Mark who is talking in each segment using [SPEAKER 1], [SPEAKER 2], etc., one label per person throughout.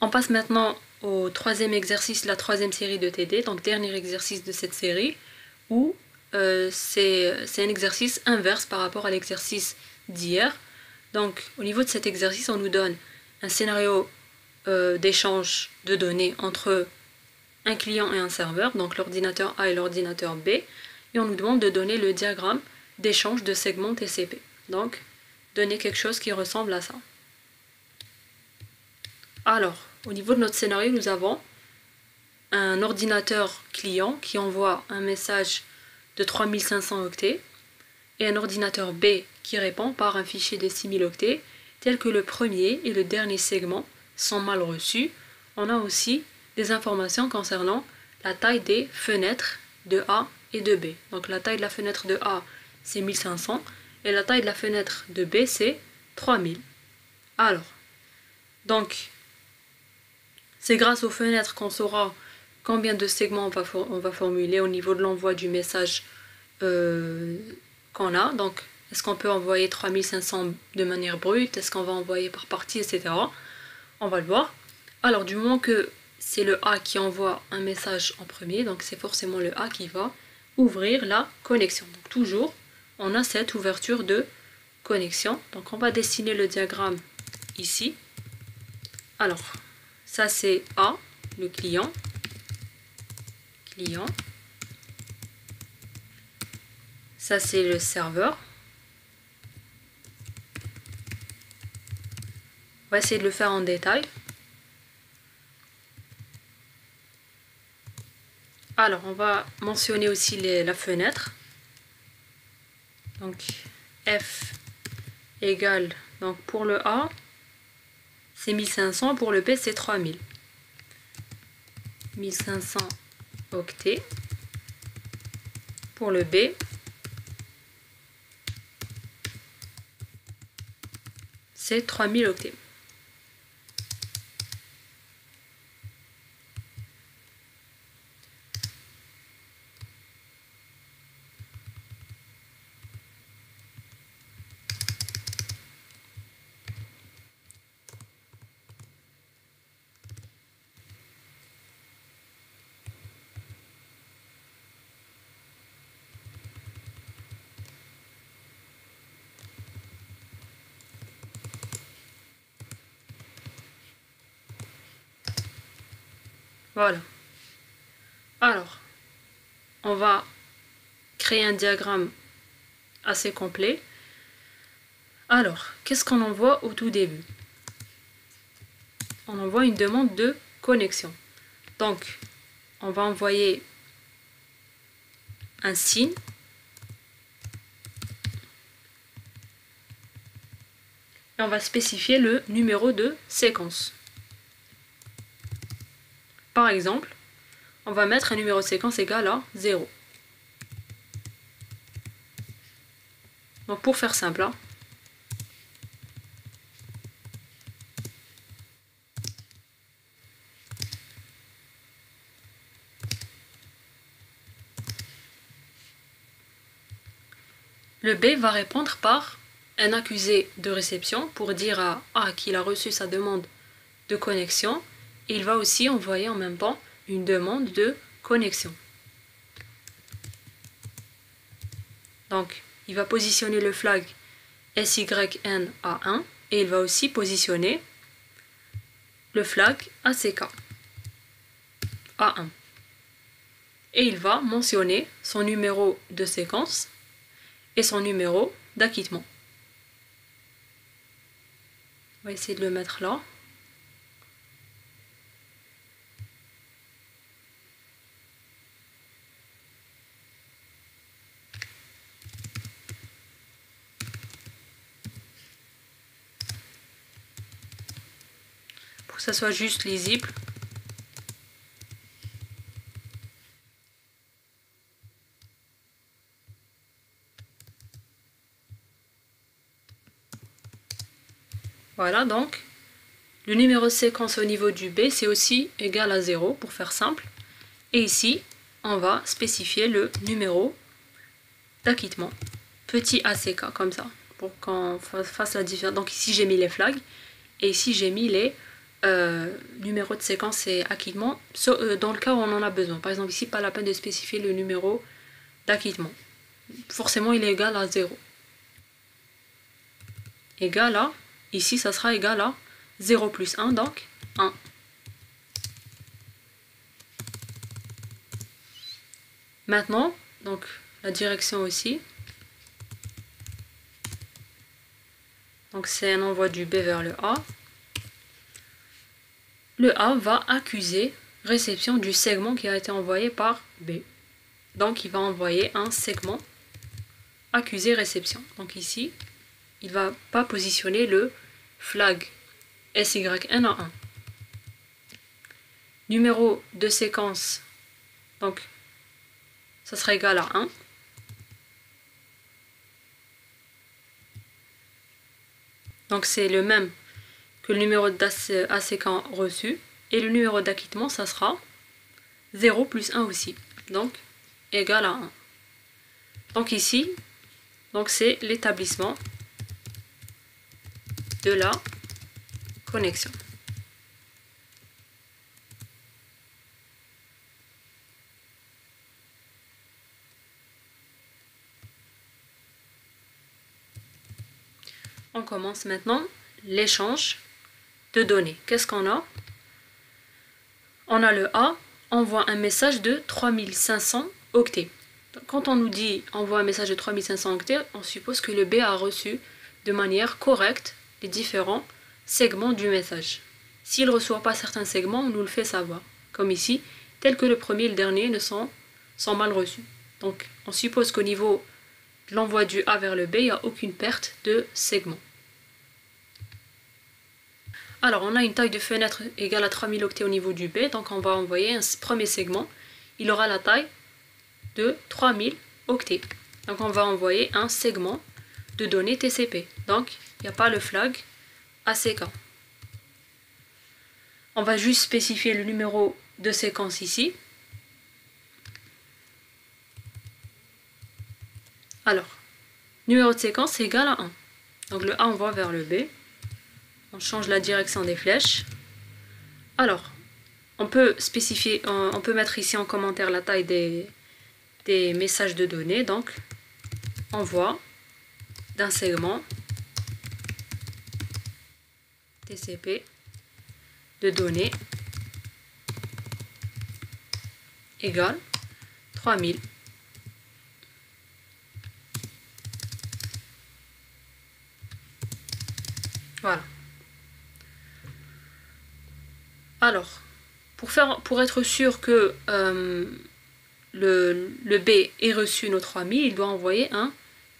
[SPEAKER 1] On passe maintenant au troisième exercice, la troisième série de TD, donc dernier exercice de cette série, où c'est un exercice inverse par rapport à l'exercice d'hier. Donc au niveau de cet exercice, on nous donne un scénario d'échange de données entre un client et un serveur, donc l'ordinateur A et l'ordinateur B, et on nous demande de donner le diagramme d'échange de segments TCP. Donc, donner quelque chose qui ressemble à ça. Alors, au niveau de notre scénario, nous avons un ordinateur client qui envoie un message de 3500 octets et un ordinateur B qui répond par un fichier de 6000 octets, tel que le premier et le dernier segment sont mal reçus. On a aussi des informations concernant la taille des fenêtres de A et de B. Donc la taille de la fenêtre de A, c'est 1500 et la taille de la fenêtre de B, c'est 3000. Alors, donc, c'est grâce aux fenêtres qu'on saura combien de segments on va formuler au niveau de l'envoi du message qu'on a. Donc, est-ce qu'on peut envoyer 3500 de manière brute? Est-ce qu'on va envoyer par partie, etc. On va le voir. Alors, du moment que c'est le A qui envoie un message en premier, donc c'est forcément le A qui va ouvrir la connexion. Donc, toujours, on a cette ouverture de connexion. Donc, on va dessiner le diagramme ici. Alors, ça c'est A, le client. Ça c'est le serveur. On va essayer de le faire en détail. Alors, on va mentionner aussi la fenêtre. Donc, F égale, donc pour le A, c'est 1500, pour le B, c'est 3000. 1500 octets. Pour le B, c'est 3000 octets. Voilà. Alors, on va créer un diagramme assez complet. Alors, qu'est-ce qu'on envoie au tout début? On envoie une demande de connexion. Donc, on va envoyer un signe. Et on va spécifier le numéro de séquence. Par exemple, on va mettre un numéro de séquence égal à 0. Donc pour faire simple, hein, le B va répondre par un accusé de réception pour dire à A qu'il a reçu sa demande de connexion. Et il va aussi envoyer en même temps une demande de connexion. Donc, il va positionner le flag SYN à 1 et il va aussi positionner le flag ACK à 1. Et il va mentionner son numéro de séquence et son numéro d'acquittement. On va essayer de le mettre là. Pour que ça soit juste lisible. Voilà, donc le numéro de séquence au niveau du B, c'est aussi égal à 0 pour faire simple. Et ici, on va spécifier le numéro d'acquittement, petit ACK, comme ça, pour qu'on fasse la différence. Donc ici, j'ai mis les flags, et ici, j'ai mis les numéro de séquence et acquittement dans le cas où on en a besoin. Par exemple ici, pas la peine de spécifier le numéro d'acquittement. Forcément il est égal à 0. Égal à, ici ça sera égal à 0 plus 1, donc 1. Maintenant, donc la direction aussi. Donc c'est un envoi du B vers le A. Le A va accuser réception du segment qui a été envoyé par B. Donc il va envoyer un segment accusé réception. Donc ici, il ne va pas positionner le flag SYN à 1. Numéro de séquence, donc ça sera égal à 1. Donc c'est le même que le numéro d'ACK reçu. Et le numéro d'acquittement, ça sera 0 plus 1 aussi. Donc égal à 1. Donc ici, c'est l'établissement de la connexion. On commence maintenant l'échange de données. Qu'est-ce qu'on a? On a le A envoie un message de 3500 octets. Donc, quand on nous dit envoie un message de 3500 octets, on suppose que le B a reçu de manière correcte les différents segments du message. S'il ne reçoit pas certains segments, on nous le fait savoir. Comme ici, tel que le premier et le dernier sont mal reçus. Donc on suppose qu'au niveau de l'envoi du A vers le B, il n'y a aucune perte de segments. Alors on a une taille de fenêtre égale à 3000 octets au niveau du B, donc on va envoyer un premier segment. Il aura la taille de 3000 octets. Donc on va envoyer un segment de données TCP. Donc il n'y a pas le flag ACK. On va juste spécifier le numéro de séquence ici. Alors, numéro de séquence est égal à 1. Donc le A envoie vers le B. On change la direction des flèches. Alors, on peut spécifier, on peut mettre ici en commentaire la taille des messages de données. Donc, envoi d'un segment TCP de données égale 3000. Voilà. Alors, pour être sûr que le B ait reçu nos 3000, il doit envoyer un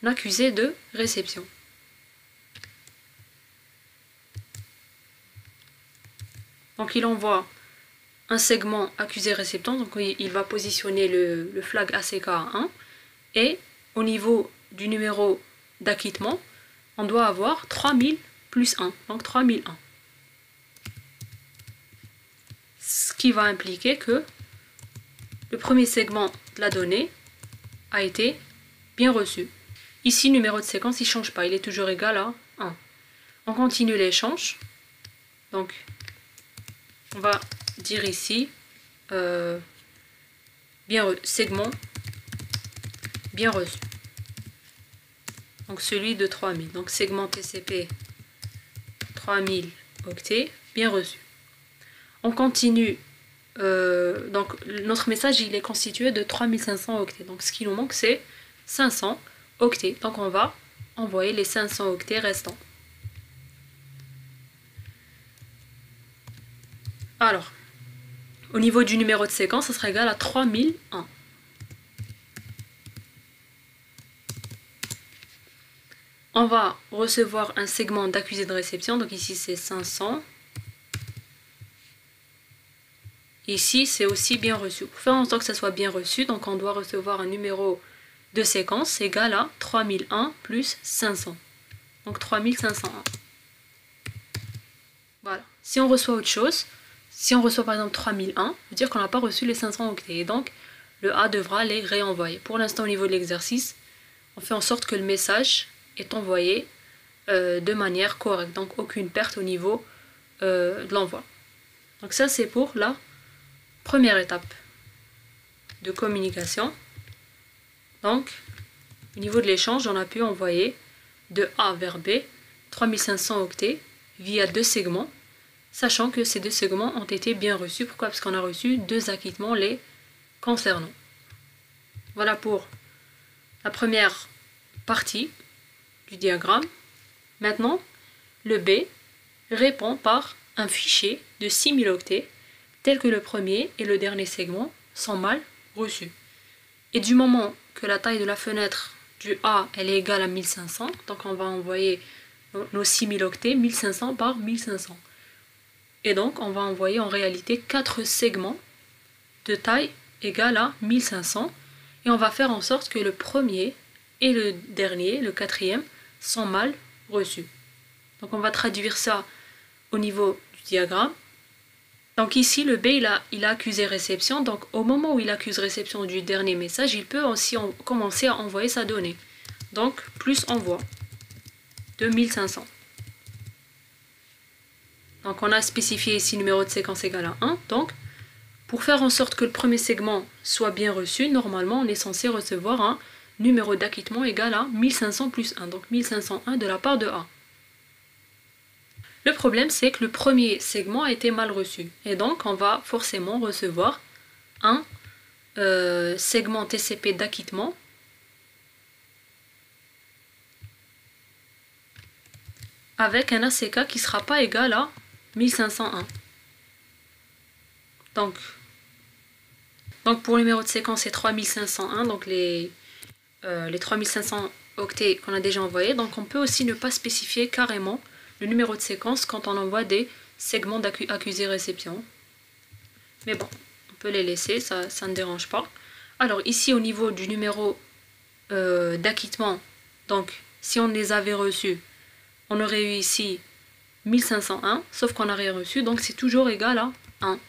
[SPEAKER 1] accusé de réception. Donc il envoie un segment accusé réceptant, donc il va positionner le flag ACK à 1, et au niveau du numéro d'acquittement, on doit avoir 3000 plus 1, donc 3001. Ce qui va impliquer que le premier segment de la donnée a été bien reçu. Ici, le numéro de séquence, il ne change pas, il est toujours égal à 1. On continue l'échange. Donc, on va dire ici, segment bien reçu. Donc, celui de 3000. Donc, segment TCP 3000 octets, bien reçu. On continue. Donc notre message il est constitué de 3500 octets. Donc ce qui nous manque c'est 500 octets. Donc on va envoyer les 500 octets restants. Alors, au niveau du numéro de séquence, ça sera égal à 3001. On va recevoir un segment d'accusé de réception. Donc ici c'est 500. Ici, c'est aussi bien reçu. Pour faire en sorte que ça soit bien reçu, donc on doit recevoir un numéro de séquence égal à 3001 plus 500. Donc 3501. Voilà. Si on reçoit autre chose, si on reçoit par exemple 3001, ça veut dire qu'on n'a pas reçu les 500 octets. Et donc, le A devra les réenvoyer. Pour l'instant, au niveau de l'exercice, on fait en sorte que le message est envoyé de manière correcte. Donc, aucune perte au niveau de l'envoi. Donc ça, c'est pour la première étape de communication. Donc, au niveau de l'échange, on a pu envoyer de A vers B 3500 octets via 2 segments, sachant que ces 2 segments ont été bien reçus. Pourquoi? Parce qu'on a reçu 2 acquittements les concernant. Voilà pour la première partie du diagramme. Maintenant, le B répond par un fichier de 6000 octets, tel que le premier et le dernier segment sont mal reçus. Et du moment que la taille de la fenêtre du A elle est égale à 1500, donc on va envoyer nos 6000 octets, 1500 par 1500. Et donc on va envoyer en réalité 4 segments de taille égale à 1500, et on va faire en sorte que le premier et le dernier, le quatrième, sont mal reçus. Donc on va traduire ça au niveau du diagramme. Donc ici le B il a accusé réception, donc au moment où il accuse réception du dernier message, il peut aussi commencer à envoyer sa donnée. Donc plus envoi de 1500. Donc on a spécifié ici numéro de séquence égal à 1. Donc pour faire en sorte que le premier segment soit bien reçu, normalement on est censé recevoir un numéro d'acquittement égal à 1500 plus 1, donc 1501 de la part de A. Le problème, c'est que le premier segment a été mal reçu. Et donc, on va forcément recevoir un segment TCP d'acquittement avec un ACK qui ne sera pas égal à 1501. Donc pour le numéro de séquence, c'est 3501, donc les 3500 octets qu'on a déjà envoyés. Donc, on peut aussi ne pas spécifier carrément le numéro de séquence quand on envoie des segments d'accusé-réception. Mais bon, on peut les laisser, ça ne dérange pas. Alors ici au niveau du numéro d'acquittement, donc si on les avait reçus, on aurait eu ici 1501, sauf qu'on n'a rien reçu, donc c'est toujours égal à 1.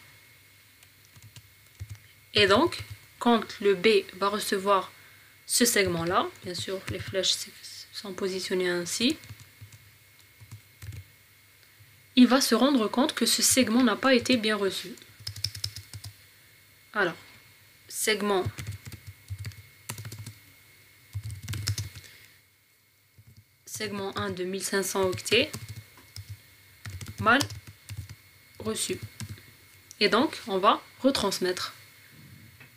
[SPEAKER 1] Et donc, quand le B va recevoir ce segment-là, bien sûr les flèches sont positionnées ainsi, il va se rendre compte que ce segment n'a pas été bien reçu. Alors, segment segment 1 de 1500 octets, mal reçu. Et donc, on va retransmettre.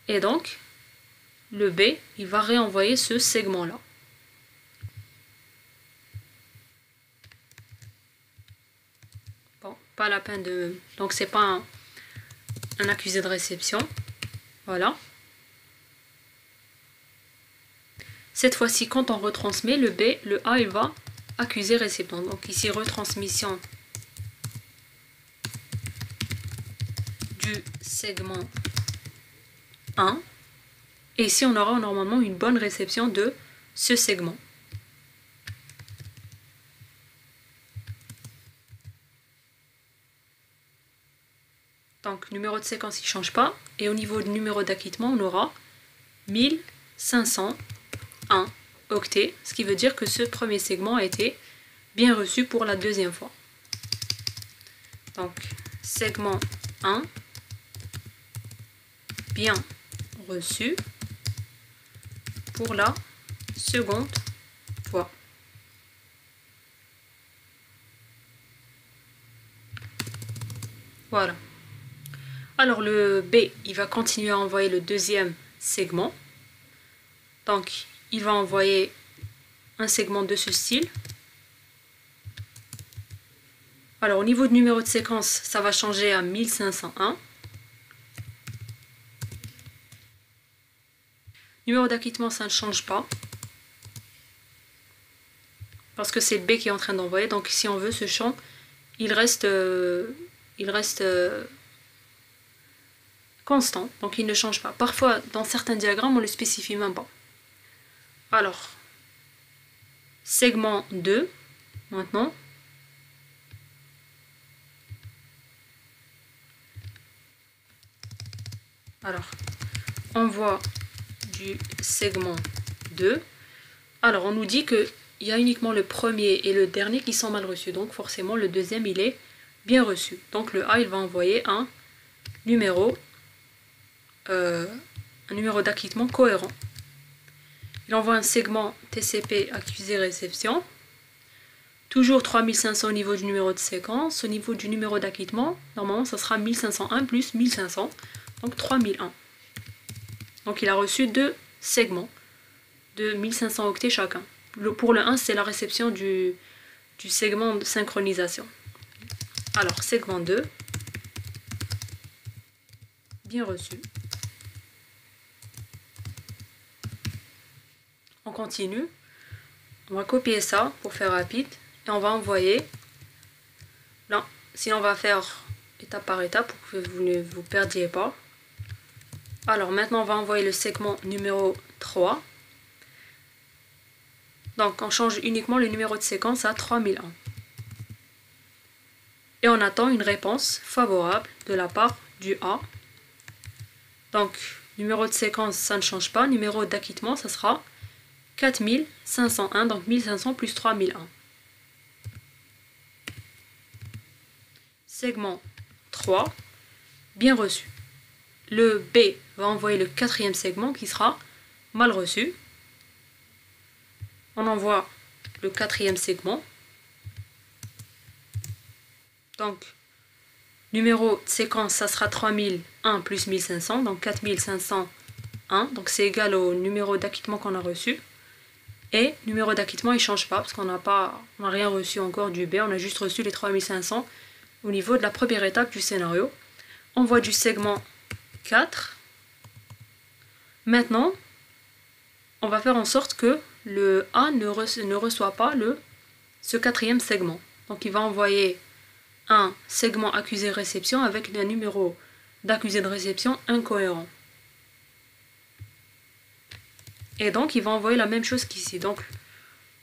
[SPEAKER 1] Et donc, le B, il va réenvoyer ce segment-là. Bon, pas la peine de... Donc, c'est pas un accusé de réception. Voilà. Cette fois-ci, quand on retransmet, le B, le A, il va accuser réception. Donc ici, retransmission du segment 1. Et ici, on aura normalement une bonne réception de ce segment. Donc, numéro de séquence, il ne change pas. Et au niveau du numéro d'acquittement, on aura 1501 octets, ce qui veut dire que ce premier segment a été bien reçu pour la deuxième fois. Donc, segment 1, bien reçu pour la seconde fois. Voilà. Alors le B, il va continuer à envoyer le deuxième segment. Donc, il va envoyer un segment de ce style. Alors, au niveau du numéro de séquence, ça va changer à 1501. Numéro d'acquittement, ça ne change pas. Parce que c'est le B qui est en train d'envoyer. Donc, si on veut, ce champ, il reste constant. Donc, il ne change pas. Parfois, dans certains diagrammes, on le spécifie même pas. Alors, segment 2, maintenant. Alors, envoi du segment 2. Alors, on nous dit qu'il y a uniquement le premier et le dernier qui sont mal reçus. Donc, forcément, le deuxième, il est bien reçu. Donc le A, il va envoyer un numéro d'acquittement cohérent. Il envoie un segment TCP accusé-réception. Toujours 3500 au niveau du numéro de séquence. Au niveau du numéro d'acquittement, normalement, ça sera 1501 plus 1500, donc 3001. Donc il a reçu deux segments de 1500 octets chacun. Pour le 1, c'est la réception du segment de synchronisation. Alors, segment 2, bien reçu. On continue. On va copier ça pour faire rapide. Et on va envoyer. Non, sinon on va faire étape par étape pour que vous ne vous perdiez pas. Alors maintenant on va envoyer le segment numéro 3. Donc on change uniquement le numéro de séquence à 3001. Et on attend une réponse favorable de la part du A. Donc numéro de séquence ça ne change pas. Numéro d'acquittement ça sera 4501, donc 1500 plus 3001. Segment 3, bien reçu. Le B va envoyer le quatrième segment qui sera mal reçu. On envoie le quatrième segment. Donc, numéro de séquence, ça sera 3001 plus 1500, donc 4501. Donc, c'est égal au numéro d'acquittement qu'on a reçu. Et numéro d'acquittement, il ne change pas parce qu'on n'a rien reçu encore du B. On a juste reçu les 3500 au niveau de la première étape du scénario. On voit du segment 4. Maintenant, on va faire en sorte que le A ne reçoit pas ce quatrième segment. Donc il va envoyer un segment accusé-réception avec un numéro d'accusé de réception incohérent. Et donc il va envoyer la même chose qu'ici. Donc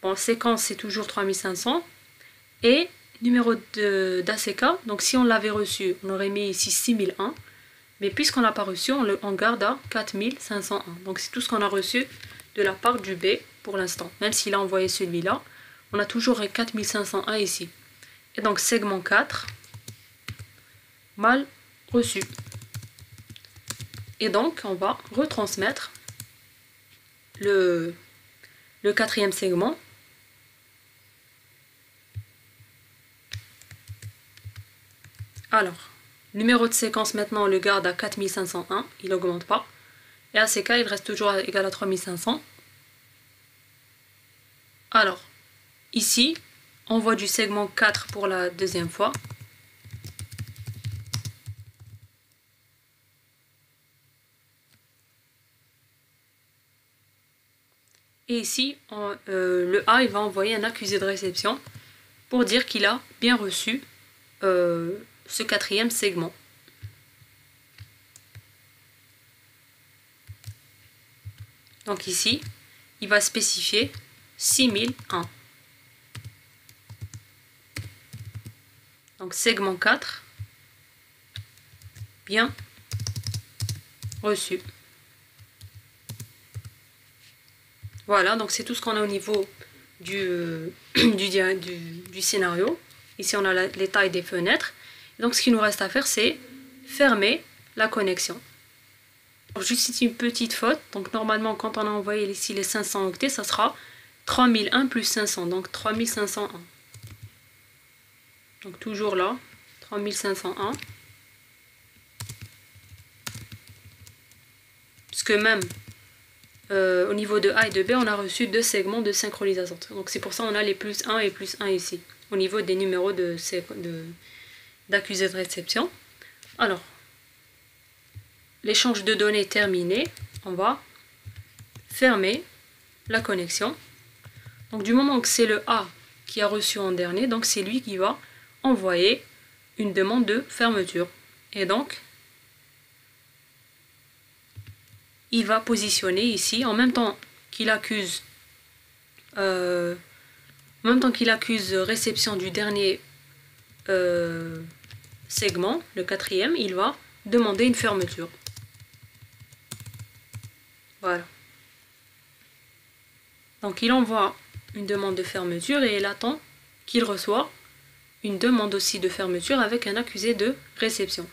[SPEAKER 1] en séquence c'est toujours 3500 et numéro d'ACK, donc si on l'avait reçu, on aurait mis ici 6001, mais puisqu'on ne l'a pas reçu, on garde à 4501. Donc c'est tout ce qu'on a reçu de la part du B pour l'instant. Même s'il a envoyé celui-là, on a toujours 4501 ici. Et donc segment 4, mal reçu. Et donc on va retransmettre le quatrième segment. Alors, numéro de séquence maintenant, on le garde à 4501, il n'augmente pas. Et ACK, il reste toujours égal à 3500. Alors, ici, on voit du segment 4 pour la deuxième fois. Et ici, le A, il va envoyer un accusé de réception pour dire qu'il a bien reçu ce quatrième segment. Donc ici, il va spécifier 6001. Donc segment 4, bien reçu. Voilà, donc c'est tout ce qu'on a au niveau du scénario. Ici, on a les tailles des fenêtres. Donc ce qu'il nous reste à faire, c'est fermer la connexion. Alors, juste ici une petite faute. Donc normalement, quand on a envoyé ici les 500 octets, ça sera 3001 plus 500, donc 3501. Donc toujours là, 3501. Puisque même au niveau de A et de B, on a reçu deux segments de synchronisation. Donc c'est pour ça qu'on a les plus 1 et plus 1 ici, au niveau des numéros d'accusés de réception. Alors, l'échange de données terminé, on va fermer la connexion. Donc du moment que c'est le A qui a reçu en dernier, donc c'est lui qui va envoyer une demande de fermeture. Et donc, il va positionner ici, en même temps qu'il accuse réception du dernier segment, le quatrième, il va demander une fermeture. Voilà. Donc il envoie une demande de fermeture et il attend qu'il reçoit une demande aussi de fermeture avec un accusé de réception.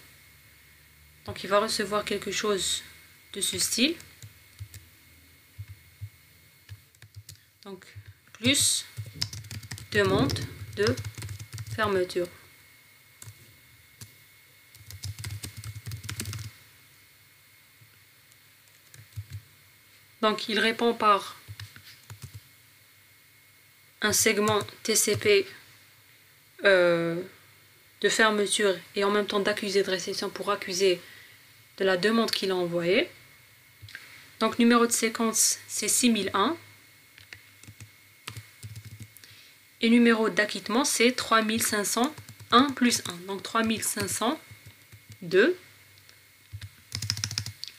[SPEAKER 1] Donc il va recevoir quelque chose de ce style. Donc plus demande de fermeture. Donc il répond par un segment TCP de fermeture et en même temps d'accusé de réception pour accuser de la demande qu'il a envoyée. Donc numéro de séquence c'est 6001 et numéro d'acquittement c'est 3501 plus 1, donc 3502.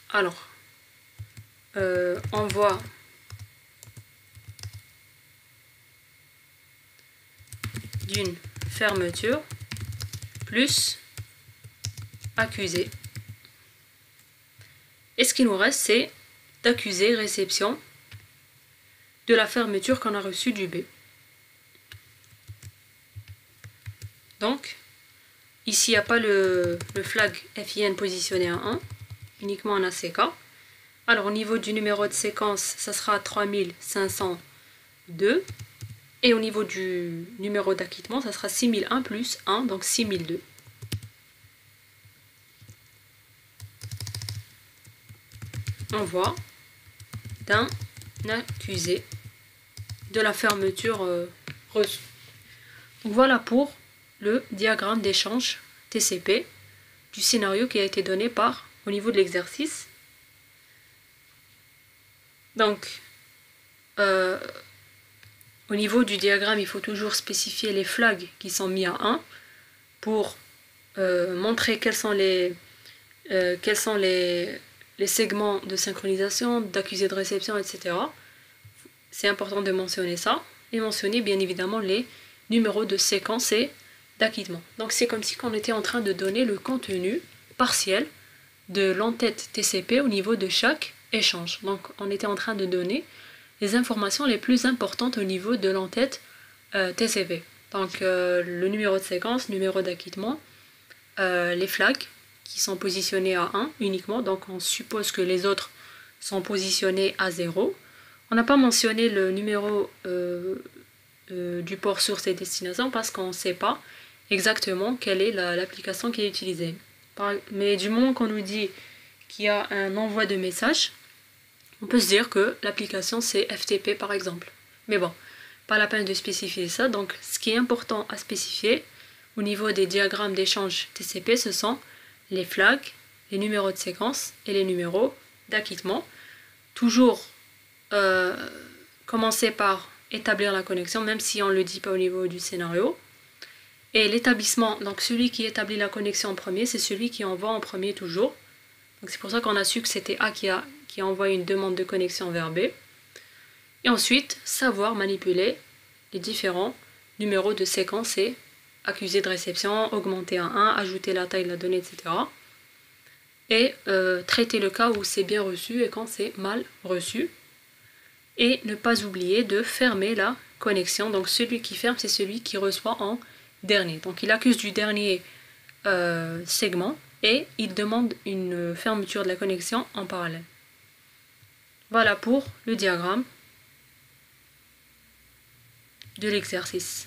[SPEAKER 1] Alors envoi d'une fermeture plus accusé. Et ce qui nous reste, c'est d'accuser réception de la fermeture qu'on a reçue du B. Donc, ici, il n'y a pas le flag FIN positionné à 1, uniquement en ACK. Alors, au niveau du numéro de séquence, ça sera 3502. Et au niveau du numéro d'acquittement, ça sera 6001 plus 1, donc 6002. Envoi d'un accusé de la fermeture reçue. Donc voilà pour le diagramme d'échange TCP du scénario qui a été donné au niveau de l'exercice. Donc, au niveau du diagramme, il faut toujours spécifier les flags qui sont mis à 1 pour montrer quels sont les segments de synchronisation, d'accusé de réception, etc. C'est important de mentionner ça et mentionner bien évidemment les numéros de séquence et d'acquittement. Donc c'est comme si on était en train de donner le contenu partiel de l'entête TCP au niveau de chaque échange. Donc on était en train de donner les informations les plus importantes au niveau de l'entête TCP. Donc le numéro de séquence, numéro d'acquittement, les flags qui sont positionnés à 1 uniquement, donc on suppose que les autres sont positionnés à 0. On n'a pas mentionné le numéro du port source et destination parce qu'on ne sait pas exactement quelle est l'application qui est utilisée. Mais du moment qu'on nous dit qu'il y a un envoi de message, on peut se dire que l'application c'est FTP par exemple. Mais bon, pas la peine de spécifier ça. Donc ce qui est important à spécifier au niveau des diagrammes d'échange TCP, ce sont les flags, les numéros de séquence et les numéros d'acquittement. Toujours commencer par établir la connexion, même si on ne le dit pas au niveau du scénario. Et l'établissement, donc celui qui établit la connexion en premier, c'est celui qui envoie en premier toujours. Donc c'est pour ça qu'on a su que c'était A qui a envoyé une demande de connexion vers B. Et ensuite, savoir manipuler les différents numéros de séquence et accusé de réception, augmenter à 1, ajouter la taille de la donnée, etc. Et traiter le cas où c'est bien reçu et quand c'est mal reçu. Et ne pas oublier de fermer la connexion. Donc celui qui ferme, c'est celui qui reçoit en dernier. Donc il accuse du dernier segment et il demande une fermeture de la connexion en parallèle. Voilà pour le diagramme de l'exercice.